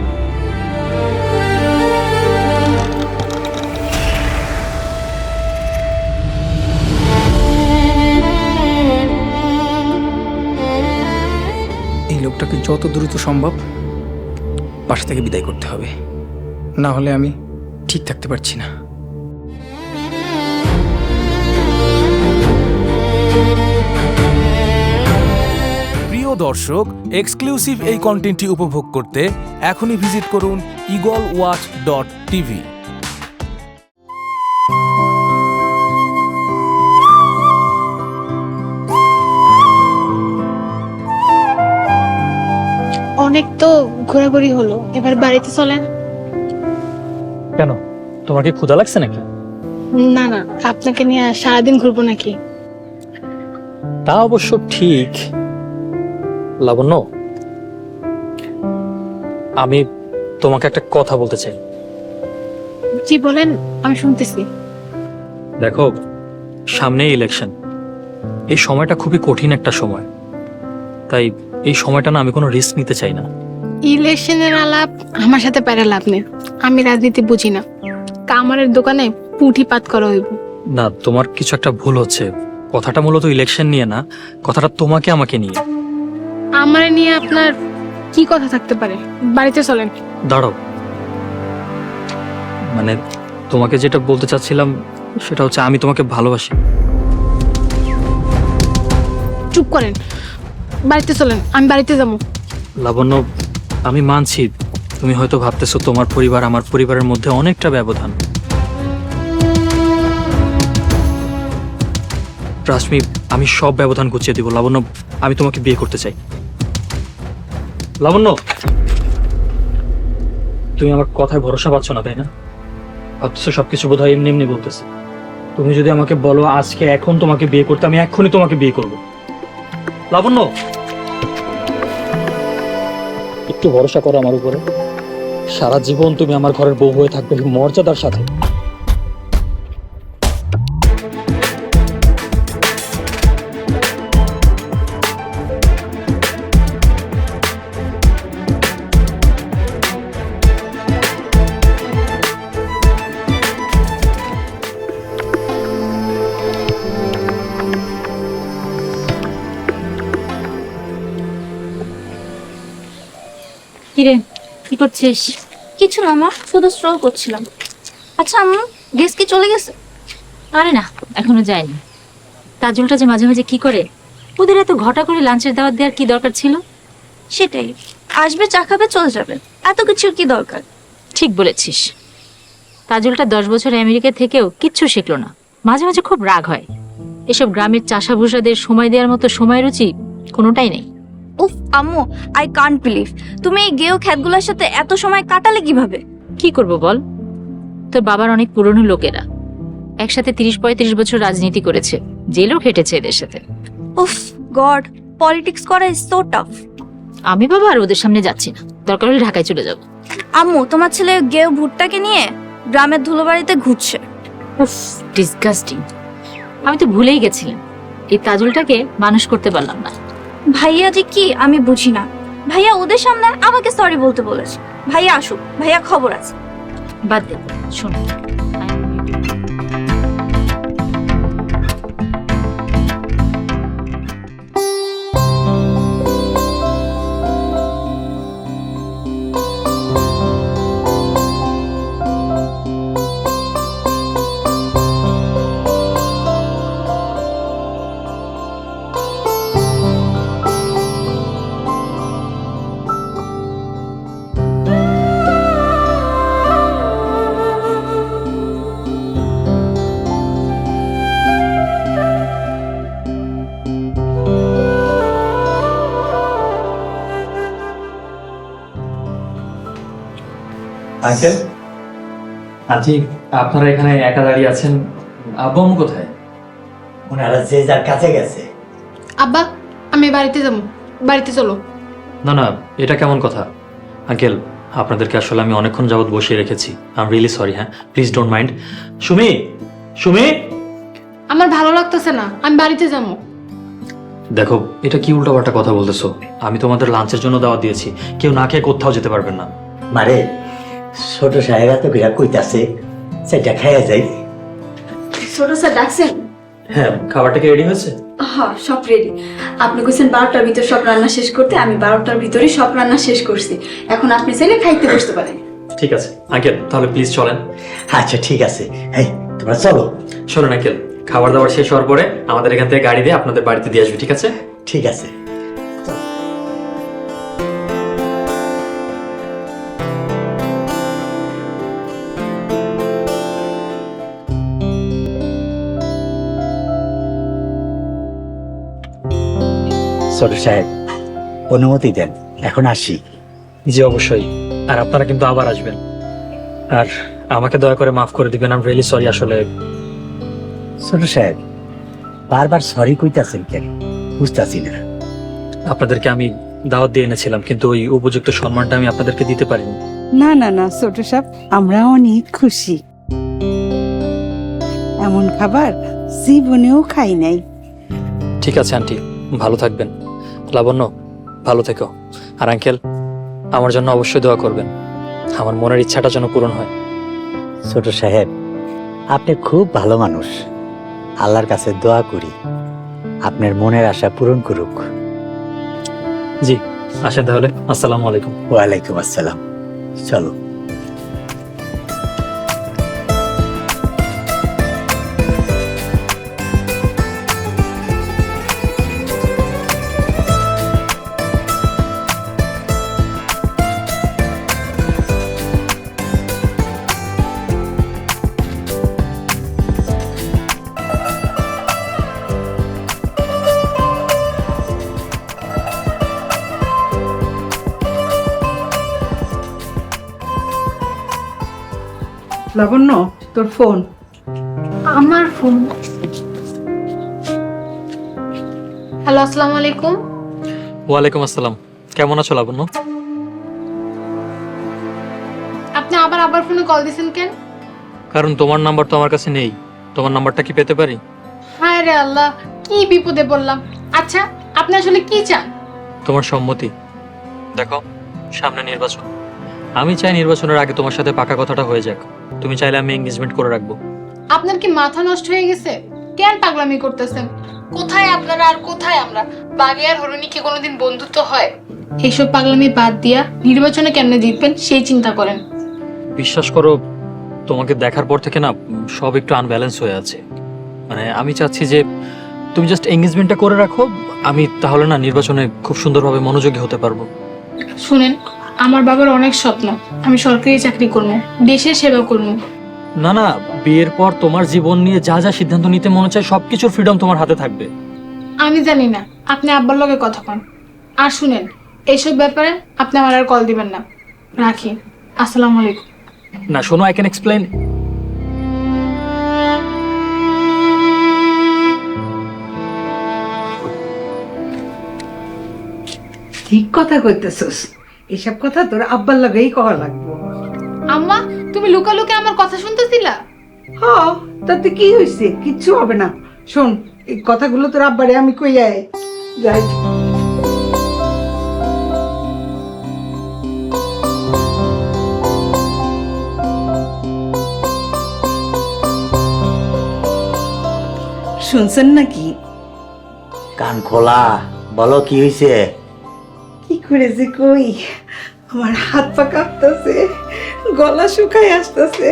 এই লোকটাকে যত দ্রুত সম্ভব বাসা থেকে বিদায় করতে হবে, না হলে আমি ঠিক থাকতে পারছি না। প্রিয় দর্শক, এক্সক্লুসিভ এই কন্টেন্টটি উপভোগ করতে এখনই ভিজিট করুন eagleWatch.tv। অনেক তো ঘোরাঘুরি হলো, এবার বাড়িতে চলেন। কেন, তোমার কি ক্ষুধা লাগছে নাকি? না না, আপনাকে নিয়ে সারাদিন ঘুরবো নাকি? তা অবশ্য ঠিক। লাবণ্য, আমি তোমাকে একটা কথা বলতে চাই। জি বলেন, আমি শুনতেছি। দেখো, সামনেই ইলেকশন। এই সময়টা খুবই কঠিন একটা সময়, তাই এই সময়টা না আমি কোনো রিস্ক নিতে চাই না। ইলেকশনের আলাপ আমার সাথে প্যারা লাভ নেই, আমি রাজনীতি বুঝি না। কামারের দোকানে পুঁটি পাত করা হইব। না, তোমার কিছু একটা ভুল হচ্ছে। কথাটা মূলত ইলেকশন নিয়ে না, কথাটা তোমাকে আমাকে নিয়ে। আমার নিয়ে আপনার কি কথা থাকতে পারে? বাড়িতে চলেন। দাঁড়াও, মানে তোমাকে যেটা বলতে চাচ্ছিলাম সেটা হচ্ছে আমি তোমাকে ভালোবাসি। চুপ করেন, বাড়িতে চলেন, আমি বাড়িতে যাবো। লাবণ্য, আমি মানছি তুমি হয়তো ভাবতেছো তোমার পরিবার আমার পরিবারের মধ্যে অনেকটা ব্যবধান। রাশ্মি, আমি সব ব্যবধান গুছিয়ে দিব। লাবণ্য, আমি তোমাকে বিয়ে করতে চাই। লাবণ্য, তুমি আমার কথায় ভরসা পাচ্ছ না, তাই না? ভাবতেছো সবকিছু বোধ হয় এমনি এমনি বলতেছে। তুমি যদি আমাকে বলো আজকে এখন তোমাকে বিয়ে করতে, আমি এক্ষুনি তোমাকে বিয়ে করব। লাবণ্য, একটু ভরসা করো আমার উপরে। সারা জীবন তুমি আমার ঘরের বউ হয়ে থাকবে মর্যাদার সাথে। কিরে, কি করছিস? কিছু না মা, শুধু স্ট্রল করছিলাম। আচ্ছা আম্মু, গেস কি চলে গেছে? আরে না, এখনো যায়নি। তাজুলটা যে মাঝে মাঝে কি করে, ওদের এত ঘটা করে লাঞ্চের দাওয়াত দেওয়ার কি দরকার ছিল? সেটাই, আসবে, চা খাবে, চলে যাবে, এত কিছুর কি দরকার? ঠিক বলেছিস। তাজুলটা 10 বছর আমেরিকা থেকেও কিচ্ছু শিখলো না, মাঝে মাঝে খুব রাগ হয়। এসব গ্রামের চাষাভুষাদের সময় দেওয়ার মতো সময় রুচি কোনোটাই নেই। উফ আম্মু, আই কান্ট বিলিভ তুমি এই গেও খ্যাতগুলোর সাথে এত সময় কাটালে কিভাবে? কি করব বল, তোর বাবার অনেক পুরনো লোকেরা একসাথে 30-35 বছর রাজনীতি করেছে, জেলও খেটেছে এদের সাথে। উফ গড, পলিটিক্স করা ইজ সো টাফ। আমি বাবা আর ওদের সামনে যাচ্ছি না, দরকার হলে ঢাকায় চলে যাব। আম্মু, তোমার ছেলে গেও ভুট্টাকে নিয়ে গ্রামের ধুলোবাড়িতে ঘুরছে। উফ, ডিসগাস্টিং। আমি তো ভুলেই গেছিলাম, এই তাজুলটাকে মানুষ করতে পারলাম না। ভাইয়া যে কি আমি বুঝি না। ভাইয়া ওদের সামনে আমাকে সরি বলতে বলেছে। ভাইয়া আসুক, ভাইয়া খবর আছে। বাদ দে, শোন, আঙ্কেল, আন্টি, আপনারা এখানে একা দাঁড়িয়ে আছেন, আব্বু আম্মু কোথায়? ওনারা যে যার কাছে গেছে। আব্বা, আমি বাড়িতে যাবো, বাড়িতে চলো। না না, এটা কেমন কথা? আঙ্কেল, আপনাদেরকে আসলে আমি অনেকক্ষণ যাবত বসিয়ে রেখেছি। I am really sorry. হ্যাঁ, please don't mind. Sumi, Sumi, আমার ভালো লাগতেছে না, আমি বাড়িতে যাবো। দেখো, এটা কি উল্টাপাল্টা কথা বলতেছো? আমি তোমাদের লাঞ্চের জন্য দাওয়াত দিয়েছি, কেউ না খেয়ে কোথাও যেতে পারবেন না। মারে, ছোট সাহেব এত করে কইতাছে, সেটা খাইয়া যাই। ছোট স্যার ডাকছেন? হ্যাঁ, খাবারটা কি রেডি হয়েছে? হ্যাঁ, সব রেডি। আপনি কইছেন 12টার ভিতর সব রান্না শেষ করতে, আমি 12টার ভিতরে সব রান্না শেষ করছি। এখন আপনি চাইলে খাইতে বসতে পারেন। ঠিক আছে আঙ্কেল, তাহলে প্লিজ চলেন। আচ্ছা ঠিক আছে, এই তোমরা চলো। শোনেন আঙ্কেল, খাবার দাবার শেষ হওয়ার পরে আমাদের এখান থেকে গাড়ি দিয়ে আপনাদের বাড়িতে দিয়ে আসবে, ঠিক আছে? ঠিক আছে। ছোট সাহেব, অনুমতি দেন, এখন আসি। জি অবশ্যই। আর আপনারা কিন্তু আবার আসবেন। আর আমাকে দয়া করে মাফ করে দিবেন, আই এম রিয়েলি সরি। আসলে ছোট সাহেব বারবার সরি কইতাছেন কেন বুঝতাছি না। আপনাদেরকে আমি দাওয়াত দিয়ে এনেছিলাম, কিন্তু ওই উপযুক্ত সম্মানটা আমি আপনাদেরকে দিতে পারিনি। না না না ছোট সাহেব, আমরা অনেক খুশি। এমন খাবার জীবনেও খাই নাই। ঠিক আছে আন্টি, ভালো থাকবেন। লাবণ্য, ভালো থেকো। আর আঙ্কেল, আমার জন্য অবশ্যই দোয়া করবেন, আমার মনের ইচ্ছাটা যেন পূরণ হয়। ছোট সাহেব আপনি খুব ভালো মানুষ, আল্লাহর কাছে দোয়া করি আপনার মনের আশা পূরণ করুক। জি আসেন তাহলে, আসসালামু আলাইকুম। ওয়ালাইকুম আসসালাম। চলো। লাবণ্য, তোর ফোন। আমার ফোন। হ্যালো, আসসালামু আলাইকুম। ওয়ালাইকুম আসসালাম। কেমন আছো লাবণ্য? আপনি আবার ফোনে কল দিছেন কেন? কারণ তোমার নাম্বার তো আমার কাছে নেই। তোমার নাম্বারটা কি পেতে পারি? হায় রে আল্লাহ, কি বিপদে পড়লাম। আচ্ছা, আপনি আসলে কি চান? তোমার সম্মতি। দেখো, সামনে নির্বাচন। আমি চাই নির্বাচনের আগে তোমার সাথে পাকা কথাটা হয়ে যাক। তুমি চাইলে আমি এঙ্গেজমেন্ট করে রাখবো। আপনার কি মাথা নষ্ট হয়ে গেছে? কেন পাগলামি করতেছেন? কোথায় আপনারা আর কোথায় আমরা? বাঘে আর হরিণী কি কোনোদিন বন্ধুত্ব হয়? এইসব পাগলামি বাদ দিয়া নির্বাচনে কেমনে জিতবেন সেই চিন্তা করেন। বিশ্বাস করো, তোমাকে দেখার পর থেকে না সব একটু আনব্যালেন্স হয়ে আছে। মানে আমি চাচ্ছি যে তুমি জাস্ট এঙ্গেজমেন্টটা করে রাখো, আমি তাহলে না নির্বাচনে খুব সুন্দরভাবে মনোযোগী হতে পারবো। শুনেন, আমার বাবার অনেক স্বপ্ন আমি সরকারি চাকরি করবো, দেশের সেবা করবো। না না, বিয়ের পর তোমার জীবন নিয়ে যা যা সিদ্ধান্ত নিতে মনে চায় সবকিছুর ফ্রিডম তোমার হাতে থাকবে। আমি জানি না, আপনি আব্বার লগে কথা কন। আর শুনেন, এইসব ব্যাপারে আপনি আমার আর কল দিবেন না। রাখি, আসসালামু আলাইকুম। না শোনো, আই ক্যান এক্সপ্লেইন। ঠিক কথা কইতেছস, এসব কথা তোর আব্বার লাগেই কওয়া লাগবে। আম্মা, তুমি লুকালুকে আমার কথা শুনতেছিলা? হ্যাঁ, তাতে কি হয়েছে? কিচ্ছু হবে না। শোন, এই কথাগুলো তোর আব্বারে আমি কই যাই। শুনছেন নাকি? কান খোলা, বলো কি হয়েছে? কি করেছে কই, আমার হাত পা কাঁপতেছে, গলা শুকায় আসতেছে।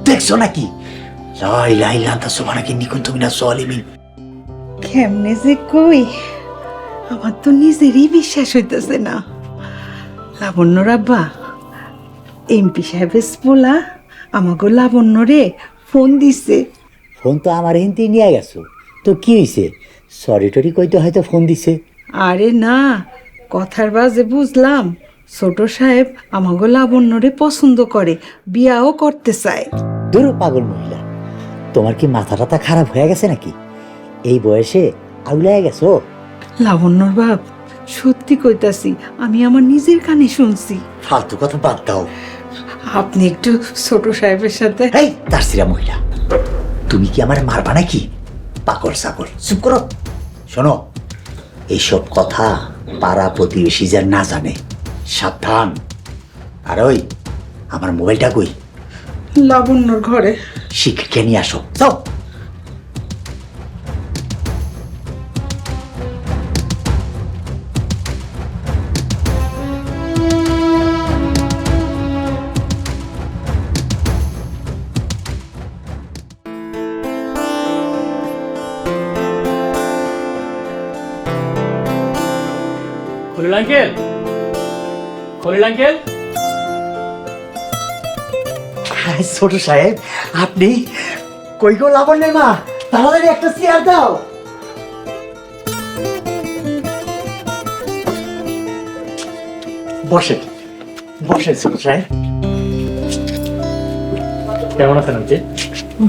দেখছো নাকি? লা ইলাহা ইল্লাল্লাহ সুবহানাকা ইন্নী কুনতু মিনাজ জালিমিন। কেমনে যে কই, আমার তো নিজেরই বিশ্বাস হইতেছে না। লাবণ্যর আব্বা, এমপি সাহেবের পোলা আমাকে লাবণ্য রে ফোন দিছে। ফোন তো আমার হিন্দি নিয়ে গেছো, তো কি হয়েছে? সরি টরি কইতে হয়তো ফোন দিছে। আরে না, কথার বাজে বুঝলাম ছোট সাহেব আমাকে লাবণ্যরে পছন্দ করে, বিয়াও করতে চায়। দূর পাগল মহিলা, তোমার কি মাথা টাথা খারাপ হয়ে গেছে নাকি? এই বয়সে আউলায় গেছো? লাবণ্যর বাপ, সত্যি কইতাছি, আমি আমার নিজের কানে শুনছি। ফালতু কথা বাদ দাও। আপনি একটু ছোট সাহেবের সাথে। এই তারসিরা মহিলা, তুমি কি আমার মারবা নাকি? পাগল ছাগল, চুপ করো। শোনো, এইসব কথা পাড়া প্রতিবেশী যেন না জানে, সাবধান। আর ওই আমার মোবাইলটা কই? লাবণ্যর ঘরে। শিক্ষা নিয়ে আসো, যাও। Khalil uncle, Khalil uncle. ছোট সাহেব, আপনি কই গো? লাবণ্যের মা, তাড়াতাড়ি একটা চেয়ার দাও। বসেন বসেন ছোট সাহেব। কেমন আছেন আন্টি?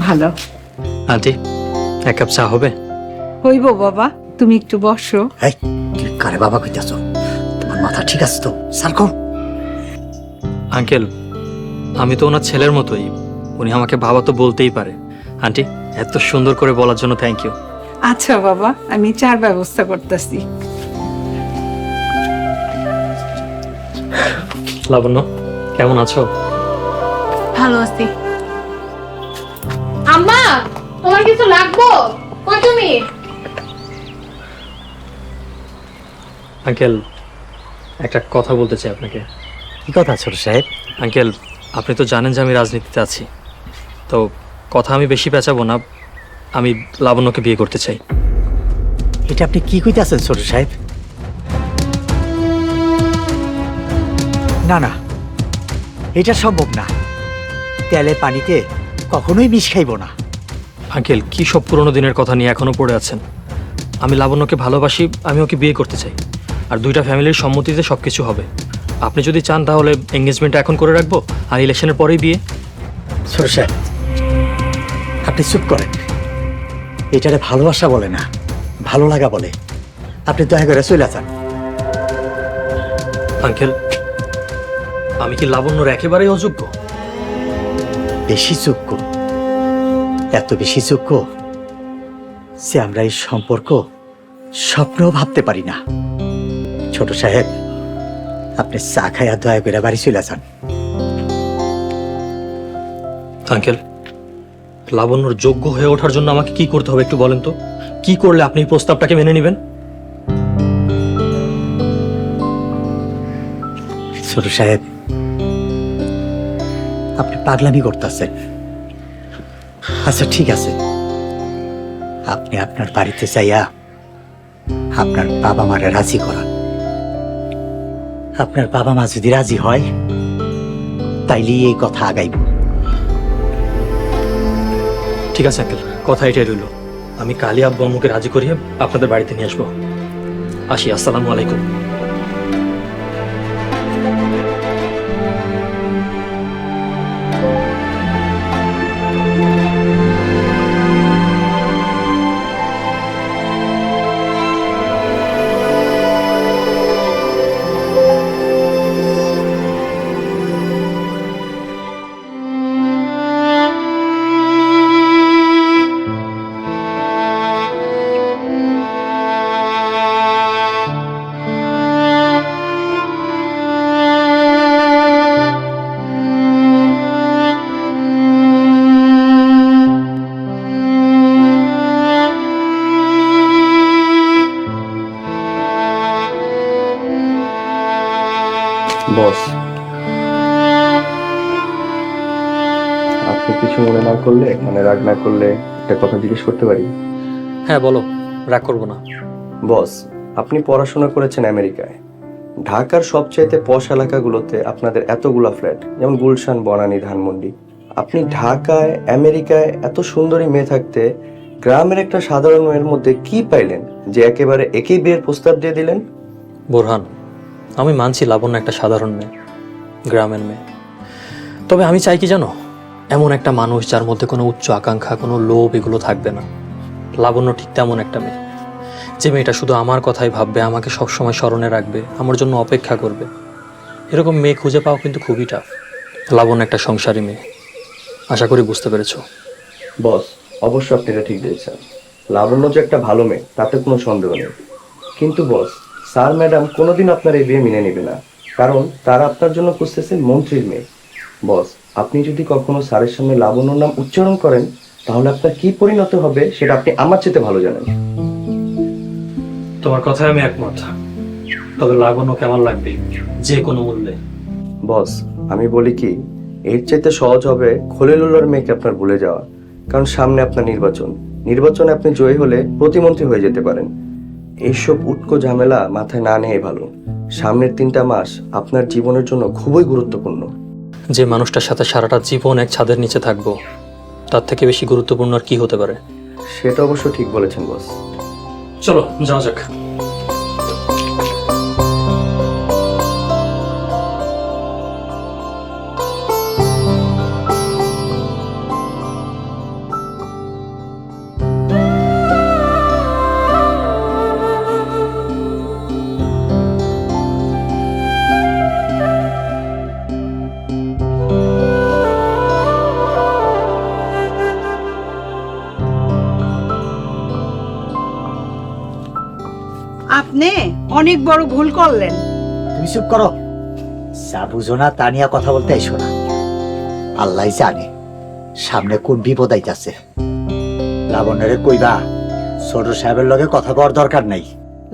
ভালো আন্টি, এক কাপ চা হবে? হইব বাবা, তুমি একটু বসো। এই তুই কারে বাবা কইতাছ? তোমার মাথা ঠিক আছে তো? স্যার কর। আঙ্কেল, আমি তো ওনার ছেলের মতোই, উনি আমাকে বাবা তো বলতেই পারে। আন্টি, এত সুন্দর করে বলার জন্য থ্যাংক ইউ। আচ্ছা বাবা, আমি চার ব্যবস্থা করতেছি। লাবণ্য, কেমন আছো? ভালো আছি। আম্মা, তোমার কিছু লাগবো? কই তুমি? আঙ্কেল, একটা কথা বলতে চাই আপনাকে। কি কথা ছোট সাহেব? আঙ্কেল, আপনি তো জানেন যে আমি রাজনীতিতে আছি, তো কথা আমি বেশি পেঁচাবো না, আমি লাবণ্যকে বিয়ে করতে চাই। এটা আপনি কি কইতাছেন ছোট সাহেব? না না, এটা সম্ভব না। তেলে পানিতে কখনোই মিশ খাইব না। আঙ্কেল, কি সব পুরোনো দিনের কথা নিয়ে এখনো পড়ে আছেন? আমি লাবণ্যকে ভালোবাসি, আমি ওকে বিয়ে করতে চাই, আর দুইটা ফ্যামিলির সম্মতিতে সব কিছু হবে। আপনি যদি চান তাহলে এঙ্গেজমেন্টটা এখন করে রাখবো, আর ইলেকশনের পরেই বিয়ে। ছোট সাহেব, আপনি চুপ করেন। এটারে ভালোবাসা বলে না, ভালো লাগা বলে। আপনি দয়া করে চলে যান। আঙ্কেল, আমি কি লাবণ্যর একেবারেই অযোগ্য? বেশি যোগ্য, এত বেশি যোগ্য যে আমরা এই সম্পর্ক স্বপ্নেও ভাবতে পারি না। ছোট সাহেব, আপনি চা খাইয়া দয়া করে বাড়ি চলে যান। আঙ্কেল, লাবণ্যর যোগ্য হয়ে ওঠার জন্য আমাকে কি করতে হবে একটু বলেন তো? কি করলে আপনি এই প্রস্তাবটাকে মেনে নেবেন? ছোট সাহেব, আপনি পাগলামি করতেছেন। আচ্ছা ঠিক আছে, আপনি আপনার বাড়িতে যাইয়া আপনার বাবা মারে রাজি করান। আপনার বাবা মা যদি রাজি হয় তাইলে এই কথা আগাইব। ঠিক আছে আঙ্কেল, কথা এটাই রইল। আমি কালি আব্বু আম্মুকে রাজি করিয়ে আপনাদের বাড়িতে নিয়ে আসবো। আসি, আসসালামু আলাইকুম। বস, আপনি কিছু মনে না করলে, মানে রাগ না করলে একটা কথা জিজ্ঞেস করতে পারি? হ্যাঁ বলো, রাগ করবো না। বস, আপনি পড়াশোনা করেছেন আমেরিকায়। ঢাকার সবচাইতে পশ এলাকাগুলোতে আপনাদের এতগুলা ফ্ল্যাট, যেমন গুলশান, বনানী, ধানমন্ডি। আপনি ঢাকায় আমেরিকায় এত সুন্দরী মেয়ে থাকতে গ্রামের একটা সাধারণ মেয়ের মধ্যে কি পাইলেন যে একেবারে একই বিয়ের প্রস্তাব দিয়ে দিলেন? বোরহান, আমি মানছি লাবণ্য একটা সাধারণ মেয়ে, গ্রামের মেয়ে, তবে আমি চাই কি জানো, এমন একটা মানুষ যার মধ্যে কোনো উচ্চ আকাঙ্ক্ষা, কোনো লোভ এগুলো থাকবে না। লাবণ্য ঠিক তেমন একটা মেয়ে, যে মেয়েটা শুধু আমার কথাই ভাববে, আমাকে সবসময় স্মরণে রাখবে, আমার জন্য অপেক্ষা করবে। এরকম মেয়ে খুঁজে পাওয়া কিন্তু খুবই টাফ। লাবণ্য একটা সংসারী মেয়ে, আশা করি বুঝতে পেরেছো। বস, অবশ্য আপনি এটা ঠিক দিয়েছেন, লাবণ্য যে একটা ভালো মেয়ে তাতে কোনো সন্দেহ নেই। কিন্তু বস, স্যার ম্যাডাম কোনোদিন আপনার এই বিয়ে মেনে নেবে না, কারণ তারা আপনার জন্য খুঁজতেছেন মন্ত্রীর মেয়ে। বস, আপনি যদি কখনো স্যারের সামনে লাবণ্যর নাম উচ্চারণ করেন তাহলে আপনার কি পরিণত হবে সেটা আপনি আমার চেয়ে ভালো জানেন। তোমার কথায় আমি একমত, তবে লাবণ্য কেমন লাগবে যে কোনো মূল্যে। বস, আমি বলি কি, এর চাইতে সহজ হবে খলিলুল্লাহর মেয়েকে আপনার ভুলে যাওয়া, কারণ সামনে আপনার নির্বাচনে আপনি জয়ী হলে প্রতিমন্ত্রী হয়ে যেতে পারেন। এইসব উটকো ঝামেলা মাথায় না নেই ভালো। সামনের 3টা মাস আপনার জীবনের জন্য খুবই গুরুত্বপূর্ণ। যে মানুষটার সাথে সারাটা জীবন এক ছাদের নিচে থাকবো, তার থেকে বেশি গুরুত্বপূর্ণ আর কি হতে পারে? সেটা অবশ্য ঠিক বলেছেন বস। চলো যাওয়া যাক। আপনি অনেক বড় ভুল করলেন। তুমি চুপ করো, যা বুঝো না তা নিয়ে কথা বলতে আইসো না। আল্লাহ জানে সামনে কোন বিপদ আইতাছে। লাবণ্যরে কইবা ছোট সাহেবের লগে কথা কওয়ার দরকার নাই।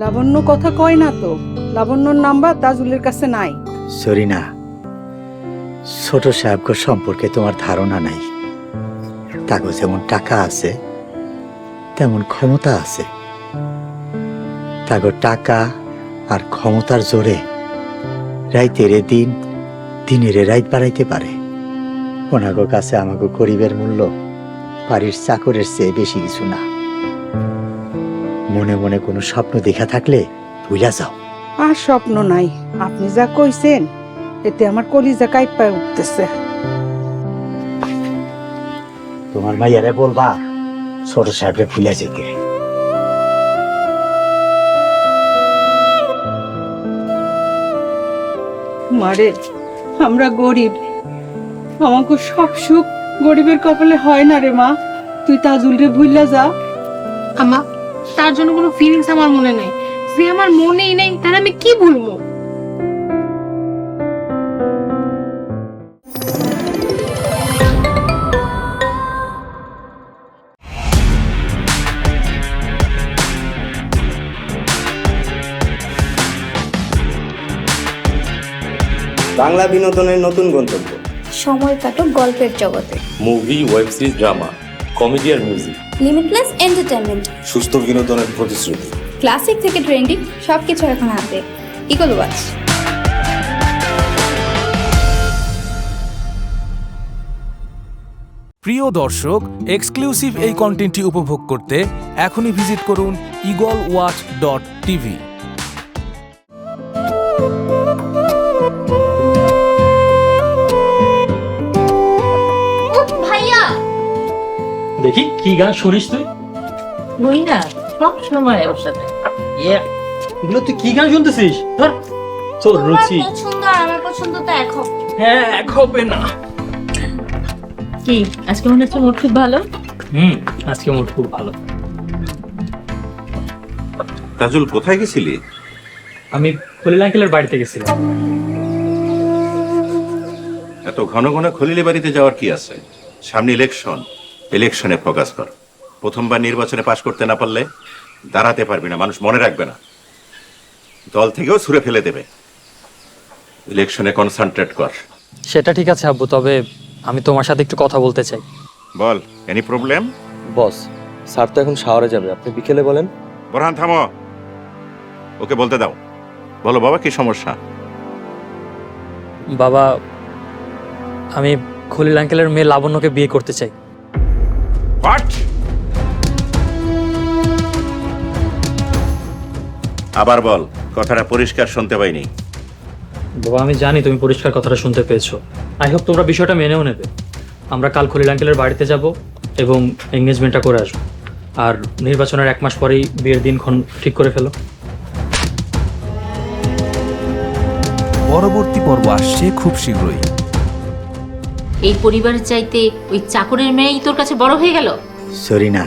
লাবণ্য কথা কয় না তো, লাবণ্যর নাম্বার তাজুলের কাছে নাই। সরি না, ছোট সাহেবকে সম্পর্কে তোমার ধারণা নাই। তাকে যেমন টাকা আছে তেমন ক্ষমতা আছে। তাকে টাকা আর ক্ষমতার জোরে রাইতের দিন, দিনের রাইত বাড়াইতে পারে। ওনাগো কাছে আমাকে গরিবের মূল্য বাড়ির চাকরের চেয়ে বেশি কিছু না। মনে মনে কোনো স্বপ্ন দেখা থাকলে ভুলা যাও। আর স্বপ্ন নাই, আপনি যা কইছেন এতে আমার কলিজা কাইপায় উঠতেছে। তোমার মাইয়ারে বলবা ছোট সাহেবরে ভুলা যেতে। মারে, আমরা গরিব, আমাকে সব সুখ গরিবের কপালে হয় না রে মা। তুই তাজুল রে ভুইলা যা। আমা, তার জন্য কোনো ফিলিংস আমার মনে নাই। যে আমার মনেই নেই তার আমি কি বলবো? বাংলা বিনোদনের নতুন গন্তব্য। সময় কাটুক গল্পের জগতে। Movie, web series, drama, comedy আর মিউজিক। Limitless entertainment. সুস্থ বিনোদনের প্রতিশ্রুতি। ক্লাসিক থেকে ট্রেন্ডিং সবকিছু এখন হাতে। Eagle Watch. প্রিয় দর্শক, এক্সক্লুসিভ এই কন্টেন্টটি উপভোগ করতে এখনই ভিজিট করুন eagleWatch.tv। ভাইয়া, দেখি কি গান শুনিস তুই? বই না সব সময় ওর সাথে। এগুলো তুই কি গান শুনতেছিস? ধর তোর রুচি। পছন্দ আর আমার পছন্দ তো এক হবে। হ্যাঁ, এক হবে না। কি আজকে মনে হচ্ছে মোট খুব ভালো? আজকে মোট খুব ভালো। তাজুল, কোথায় গেছিলি? আমি খলিল আঙ্কেলের বাড়িতে গেছিলাম। এত ঘন ঘন খলিলের বাড়িতে যাওয়ার কি আছে? সামনে ইলেকশন, ইলেকশনে ফোকাস কর। প্রথমবার নির্বাচনে পাশ করতে না পারলে দাঁড়াতে পারবি না, মানুষ মনে রাখবে না, দল থেকেও ছুঁড়ে ফেলে দেবে। ইলেকশনে কনসেন্ট্রেট কর। সেটা ঠিক আছে আব্বু, তবে আমি তোমার সাথে একটু কথা বলতে চাই। বল, এনি প্রবলেম? বস, স্যার তো এখন শাওয়ারে যাবে, আপনি বিকেলে বলেন। বোরহান, থামো, ওকে বলতে দাও। বলো বাবা, কি সমস্যা? বাবা, আমি খলিল আঙ্কেলের মেয়ে লাবণ্যকে বিয়ে করতে চাই। What? আবার বল, কথাটা পরিষ্কার শুনতে পাইনি। বাবা, আমি জানি তুমি পরিষ্কার কথাটা শুনতে পেয়েছো। আই হোপ তোমরা বিষয়টা মেনেও নেবে। আমরা কাল খলিল আঙ্কেলের বাড়িতে যাব এবং এঙ্গেজমেন্টটা করে আসবো। আর নির্বাচনের 1 মাস পরেই বিয়ের দিনক্ষণ ঠিক করে ফেলো। পরবর্তী পর্ব আসছে খুব শীঘ্রই। এই পরিবারের চাইতে ওই চাকরের মেয়েই তোর কাছে বড় হয়ে গেল? সরি না,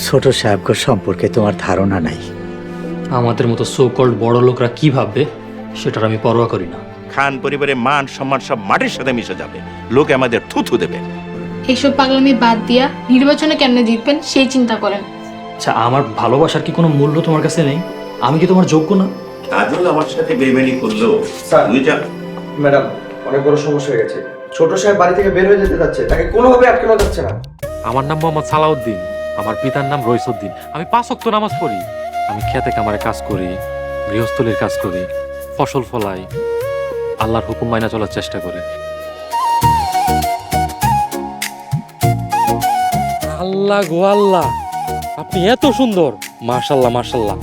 ছোট সাহেবকে সম্পর্কে তোমার ধারণা নাই। আমাদের মতো সো কল্ড বড় লোকরা কি ভাববে সেটার আমি পরোয়া করি না। খান পরিবারের মান সম্মান সব মাটির সাথে মিশে যাবে, লোকে আমাদের থুথু দেবে। এইসব পাগলামি বাদ দিয়া নির্বাচনে কেমনে জিতবেন সেই চিন্তা করেন। আচ্ছা, আমার ভালোবাসার কি কোনো মূল্য তোমার কাছে নেই? আমি কি তোমার যোগ্য না? তাজুল আমার সাথে বেইমানি করলো। স্যার, তুই যা। ম্যাডাম, অনেক বড় সমস্যা হয়ে গেছে। ছোট সাহেব বাড়ি থেকে বের হয়ে যেতে যাচ্ছে, তাকে কোনোভাবে আটকানো যাচ্ছে না। আমার নাম মোহাম্মদ সালাউদ্দিন, আমার পিতার নাম রইসুদ্দিন। আমি 5 ওয়াক্ত নামাজ পড়ি। আমি খেতে কামারে কাজ করি, গৃহস্থলীর কাজ করি, ফসল ফলাই, আল্লাহর হুকুম মাইনা চলার চেষ্টা করি। আল্লাহ গো আল্লাহ, আপনি এত সুন্দর! মাশাআল্লাহ মাশাআল্লাহ।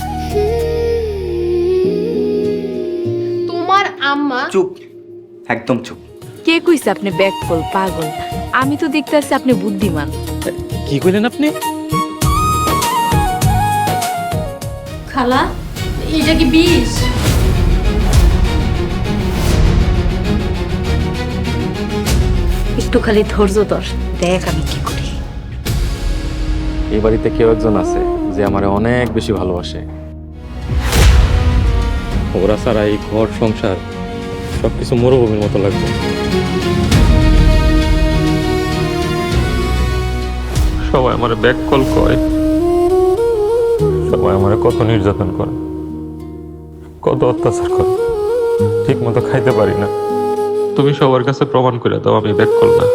তোমার আম্মা। চুপ, একদম চুপ। কে কইছে আপনি ব্যাকফল পাগল? আমি তো দেখতে আছি আপনি বুদ্ধিমান। কি কইলেন আপনি? খালা, এটা কি বিষ? একটু খালি ধৈর্য ধর, দেখ আমি কি করি। এই বাড়িতে কেউ একজন আছে যে আমারে অনেক বেশি ভালোবাসে। ওরা ছাড়া এই ঘর সংসার সবকিছু মরুভূমির মতো লাগবে। সবাই আমার ব্যাক কল করে, সবাই আমার কত নির্যাতন করে, কত অত্যাচার করে, ঠিক মতো খাইতে পারি না। তুমি সবার কাছে প্রমাণ করে দাও আমি ব্যাক কল না।